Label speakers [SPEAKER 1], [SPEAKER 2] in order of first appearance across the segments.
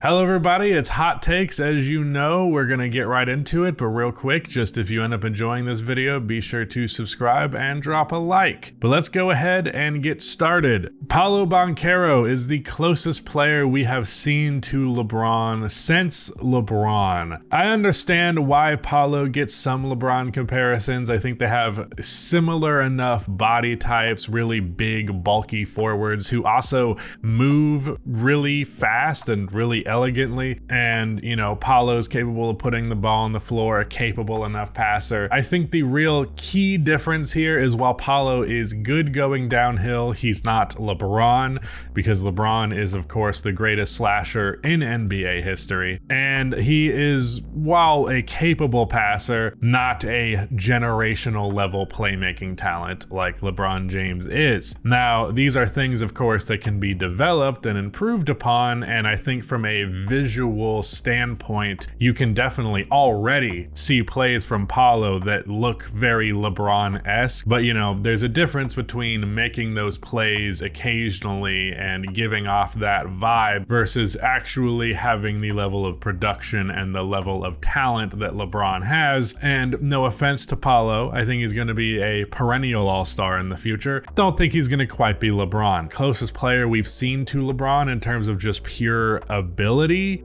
[SPEAKER 1] Hello everybody, it's Hot Takes. As you know, we're going to get right into it, but real quick, just if you end up enjoying this video, be sure to subscribe and drop a like. But let's go ahead and get started. Paolo Banchero is the closest player we have seen to LeBron since LeBron. I understand why Paolo gets some LeBron comparisons. I think they have similar enough body types, really big, bulky forwards who also move really fast and really elegantly, and Paolo's capable of putting the ball on the floor, a capable enough passer. I think the real key difference here is while Paolo is good going downhill, he's not LeBron, because LeBron is of course the greatest slasher in NBA history, and he is, while a capable passer, not a generational level playmaking talent like LeBron James is. Now, these are things of course that can be developed and improved upon, and I think from a visual standpoint, you can definitely already see plays from Paolo that look very LeBron-esque, but there's a difference between making those plays occasionally and giving off that vibe versus actually having the level of production and the level of talent that LeBron has. And no offense to Paolo, I think he's going to be a perennial all-star in the future. Don't think he's going to quite be LeBron. Closest player we've seen to LeBron in terms of just pure ability,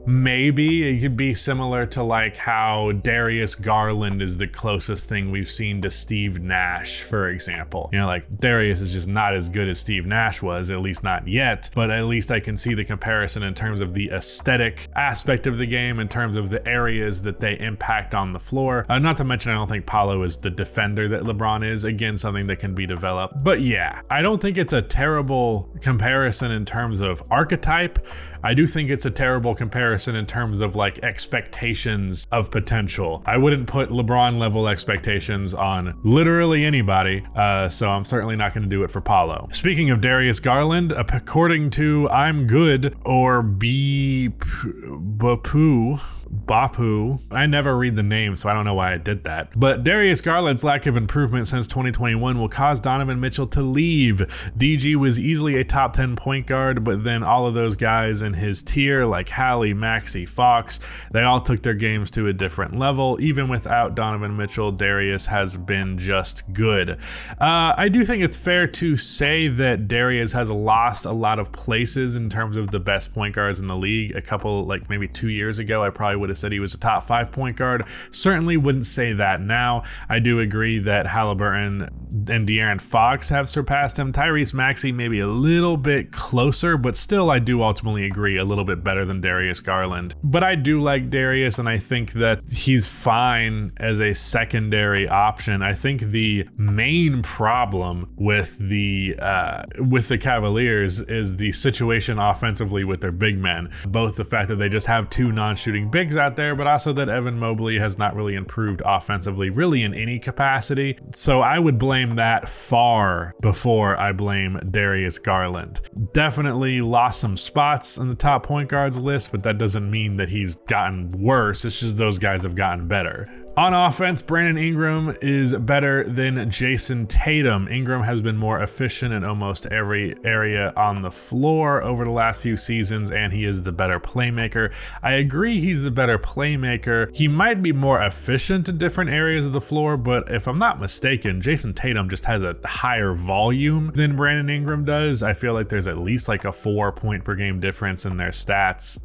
[SPEAKER 1] maybe it could be similar to like how Darius Garland is the closest thing we've seen to Steve Nash, for example. Like Darius is just not as good as Steve Nash was, at least not yet, but at least I can see the comparison in terms of the aesthetic aspect of the game, in terms of the areas that they impact on the floor. Not to mention, I don't think Paolo is the defender that LeBron is. Again, something that can be developed. But yeah, I don't think it's a terrible comparison in terms of archetype. I do think it's a terrible comparison in terms of like expectations of potential. I wouldn't put LeBron level expectations on literally anybody, so I'm certainly not going to do it for Paolo. Speaking of Darius Garland, according to I'm Good or Bapu, I never read the name, so I don't know why I did that. But Darius Garland's lack of improvement since 2021 will cause Donovan Mitchell to leave. DG was easily a top 10 point guard, but then all of those guys in his tier, like Hallie, Maxey, Fox, they all took their games to a different level. Even without Donovan Mitchell, Darius has been just good. I do think it's fair to say that Darius has lost a lot of places in terms of the best point guards in the league. A couple, like maybe 2 years ago, I probably would have said he was a top 5 point guard. Certainly wouldn't say that now. I do agree that Halliburton and De'Aaron Fox have surpassed him. Tyrese Maxey maybe a little bit closer, but still I do ultimately agree a little bit better than Darius Garland. But I do like Darius, and I think that he's fine as a secondary option. I think the main problem with the Cavaliers is the situation offensively with their big men. Both the fact that they just have two non-shooting bigs out there, but also that Evan Mobley has not really improved offensively really in any capacity. So I would blame that far before I blame Darius Garland. Definitely lost some spots on the top point guards list, but that doesn't mean that he's gotten worse. It's just those guys have gotten better. On offense, Brandon Ingram is better than Jason Tatum. Ingram has been more efficient in almost every area on the floor over the last few seasons, and he is the better playmaker. I agree he's the better playmaker. He might be more efficient in different areas of the floor, but if I'm not mistaken, Jason Tatum just has a higher volume than Brandon Ingram does. I feel like there's at least like a 4 point per game difference in their stats.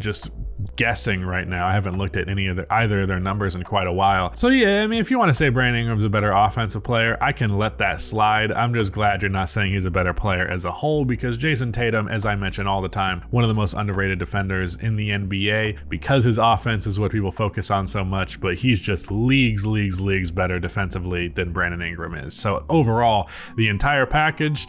[SPEAKER 1] Just guessing right now. I haven't looked at either of their numbers in quite a while. So yeah, I mean, if you want to say Brandon Ingram's a better offensive player, I can let that slide. I'm just glad you're not saying he's a better player as a whole, because Jason Tatum, as I mention all the time, one of the most underrated defenders in the NBA, because his offense is what people focus on so much, but he's just leagues better defensively than Brandon Ingram is. So overall, the entire package,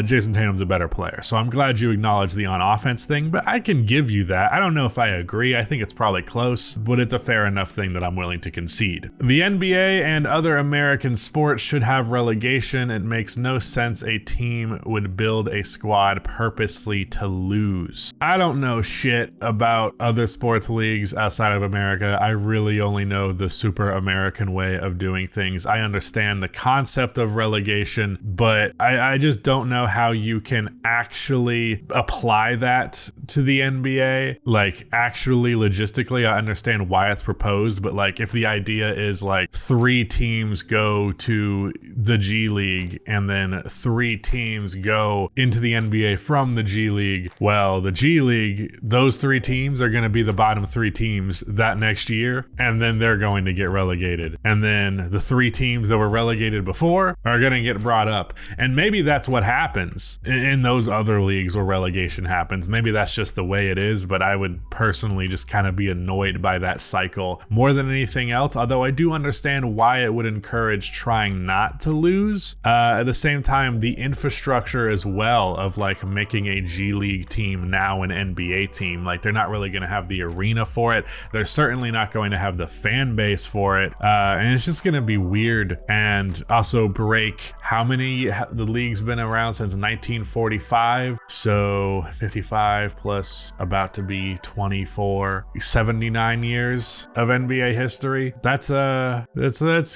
[SPEAKER 1] Jason Tatum's a better player. So I'm glad you acknowledge the on offense thing, but I can give you that. I don't know if I agree. I think it's probably close, but it's a fair enough thing that I'm willing to concede. The NBA and other American sports should have relegation. It makes no sense a team would build a squad purposely to lose. I don't know shit about other sports leagues outside of America. I really only know the super American way of doing things. I understand the concept of relegation, but I just don't know how you can actually apply that to the NBA. Like, actually logistically, I understand why it's proposed, but like if the idea is like 3 teams go to the G League and then 3 teams go into the NBA from the G League, well, the G League, those 3 teams are going to be the bottom 3 teams that next year, and then they're going to get relegated. And then the 3 teams that were relegated before are going to get brought up. And maybe that's what happens in those other leagues where relegation happens. Maybe that's just the way it is, but I would personally just kind of be annoyed by that cycle more than anything else, although I do understand why it would encourage trying not to lose. At the same time, the infrastructure as well of like making a G League team now an NBA team, like they're not really going to have the arena for it. They're certainly not going to have the fan base for it. And it's just going to be weird, and also break how many the league's been around since 1945. So 55 plus about to be 24, 79 years of NBA history. That's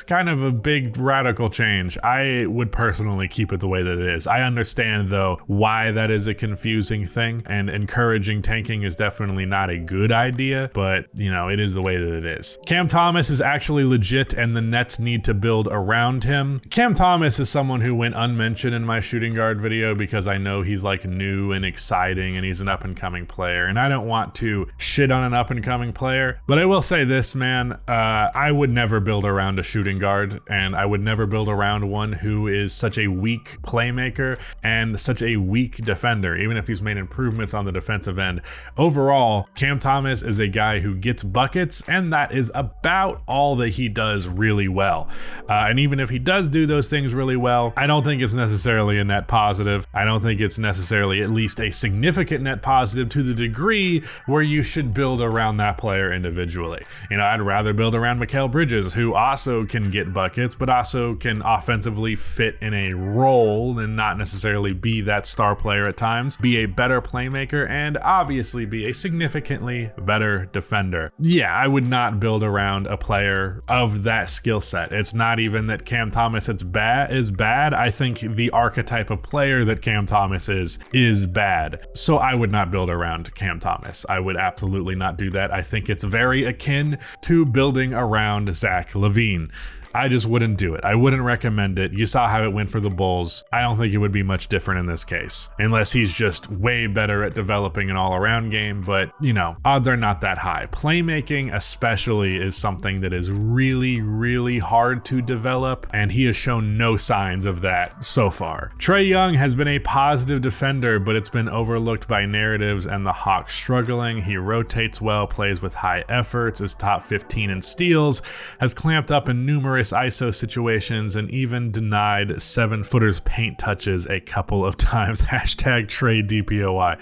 [SPEAKER 1] kind of a big radical change. I would personally keep it the way that it is. I understand though why that is a confusing thing, and encouraging tanking is definitely not a good idea, but you know, it is the way that it is. Cam Thomas is actually legit and the Nets need to build around him. Cam Thomas is someone who went unmentioned in my shooting guard video because I know he's like new and exciting and he's an up and coming player, and I don't want to shit on an up and coming player, but I will say this, man, I would never build around a shooting guard, and I would never build around one who is such a weak playmaker and such a weak defender, even if he's made improvements on the defensive end. Overall, Cam Thomas is a guy who gets buckets, and that is about all that he does really well. And even if he does do those things really well, I don't think it's necessarily a net positive. I don't think it's necessarily at least a significant net positive to the degree where you should build around that player individually. You know, I'd rather build around Mikal Bridges, who also can get buckets, but also can offensively fit in a role and not necessarily be that star player at times, be a better playmaker, and obviously be a significantly better defender. Yeah, I would not build around a player of that skill set. It's not even that Cam Thomas is bad. I think the archetype of player that Cam Thomas is bad. So I would not build around Cam Thomas. I would absolutely not do that. I think it's very akin to building around Zach LaVine. I just wouldn't do it. I wouldn't recommend it. You saw how it went for the Bulls. I don't think it would be much different in this case, unless he's just way better at developing an all-around game, but you know, odds are not that high. Playmaking especially is something that is really, really hard to develop, and he has shown no signs of that so far. Trae Young has been a positive defender, but it's been overlooked by narratives and the Hawks struggling. He rotates well, plays with high efforts, is top 15 in steals, has clamped up in numerous ISO situations, and even denied 7-footers paint touches a couple of times. Hashtag Trae DPOY.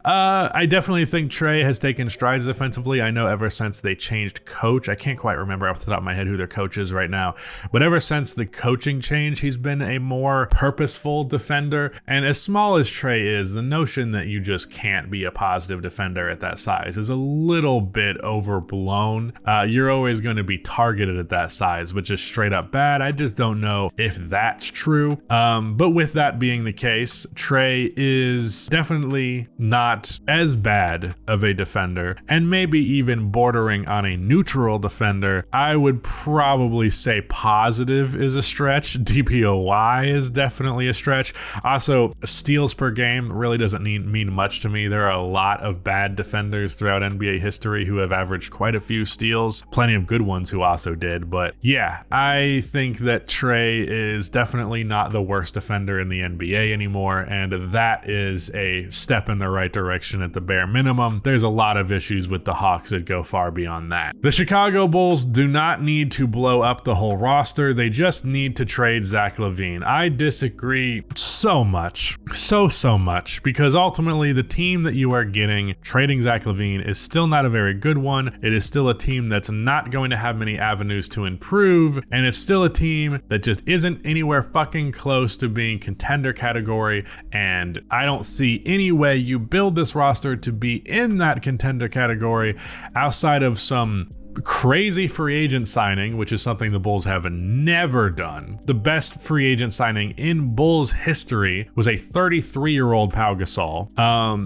[SPEAKER 1] I definitely think Trae has taken strides defensively. I know ever since they changed coach, I can't quite remember off the top of my head who their coach is right now, but ever since the coaching change, he's been a more purposeful defender. And as small as Trae is, the notion that you just can't be a positive defender at that size is a little bit overblown. You're always going to be targeted at that size, which is straight up bad. I just don't know if that's true. But with that being the case, Trae is definitely not as bad of a defender, and maybe even bordering on a neutral defender. I would probably say positive is a stretch. DPOY is definitely a stretch. Also, steals per game really doesn't mean much to me. There are a lot of bad defenders throughout NBA history who have averaged quite a few steals. Plenty of good ones who also did, but yeah, I think that Trae is definitely not the worst defender in the NBA anymore, and that is a step in the right direction at the bare minimum. There's a lot of issues with the Hawks that go far beyond that. The Chicago Bulls do not need to blow up the whole roster. They just need to trade Zach LaVine. I disagree so much, so much, because ultimately the team that you are getting trading Zach LaVine is still not a very good one. It is still a team that's not going to have many avenues to improve, and it's still a team that just isn't anywhere fucking close to being contender category, and I don't see any way you build this roster to be in that contender category outside of some crazy free agent signing, which is something the Bulls have never done. The best free agent signing in Bulls history was a 33-year-old Pau Gasol.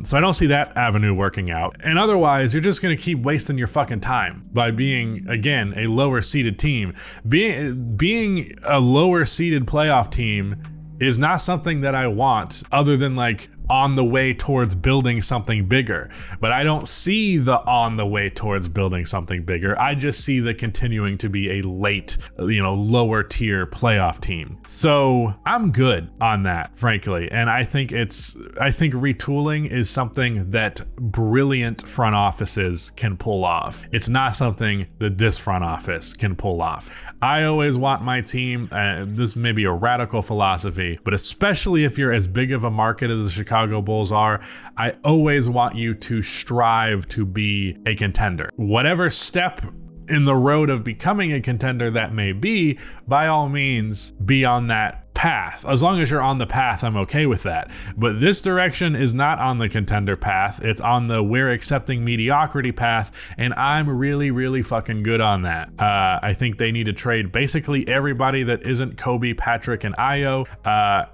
[SPEAKER 1] So I don't see that avenue working out. And otherwise, you're just going to keep wasting your fucking time by being, again, a lower seeded team. Being a lower seeded playoff team is not something that I want, other than like on the way towards building something bigger. But I don't see the on the way towards building something bigger. I just see the continuing to be a late, lower tier playoff team. So I'm good on that, frankly. And I think retooling is something that brilliant front offices can pull off. It's not something that this front office can pull off. I always want my team, this may be a radical philosophy, but especially if you're as big of a market as the Chicago Bulls are, I always want you to strive to be a contender. Whatever step in the road of becoming a contender that may be, by all means, be on that path. As long as you're on the path, I'm okay with that. But this direction is not on the contender path. It's on the we're accepting mediocrity path, and I'm really fucking good on that. I think they need to trade basically everybody that isn't Kobe, Patrick, and Ayo.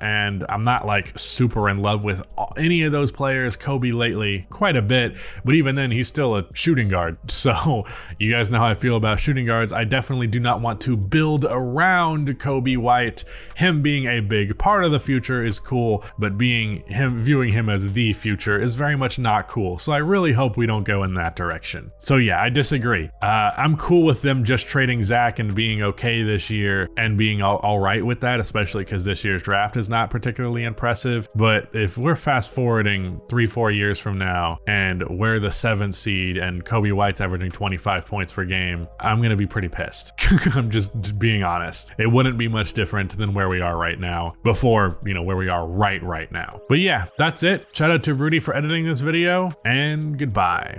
[SPEAKER 1] And I'm not like super in love with any of those players. Kobe lately, quite a bit, but even then, he's still a shooting guard. So you guys know how I feel about shooting guards. I definitely do not want to build around Kobe White. Him being a big part of the future is cool, but viewing him as the future is very much not cool. So I really hope we don't go in that direction. So yeah, I disagree. I'm cool with them just trading Zach and being okay this year and being all right with that, especially because this year's draft is not particularly impressive. But if we're fast forwarding 3-4 years from now and we're the 7th seed and Kobe White's averaging 25 points per game, I'm going to be pretty pissed. I'm just being honest. It wouldn't be much different than where we are right now before, where we are right now. But yeah, that's it. Shout out to Rudy for editing this video, and goodbye.